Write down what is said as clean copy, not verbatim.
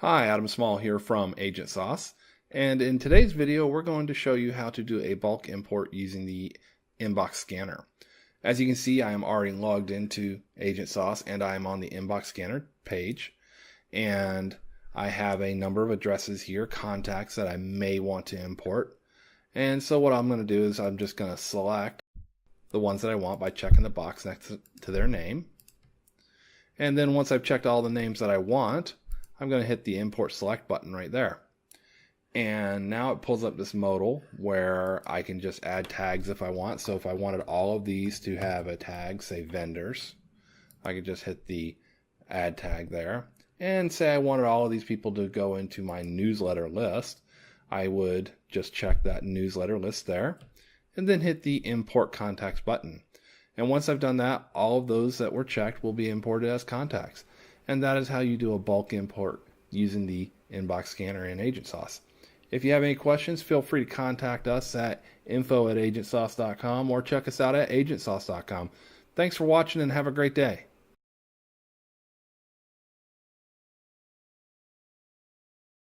Hi, Adam Small here from Agent Sauce, and in today's video we're going to show you how to do a bulk import using the inbox scanner. As you can see, I am already logged into Agent Sauce and I am on the inbox scanner page, and I have a number of addresses here, contacts that I may want to import. And so what I'm going to do is I'm just going to select the ones that I want by checking the box next to their name. And then once I've checked all the names that I want, I'm going to hit the import select button right there. And now it pulls up this modal where I can just add tags if I want. So if I wanted all of these to have a tag, say vendors, I could just hit the add tag there. And say I wanted all of these people to go into my newsletter list, I would just check that newsletter list there and then hit the import contacts button. And once I've done that, all of those that were checked will be imported as contacts. And that is how you do a bulk import using the inbox scanner in Agent Sauce. If you have any questions, feel free to contact us at info@agentsauce.com or check us out at agentsauce.com. Thanks for watching and have a great day.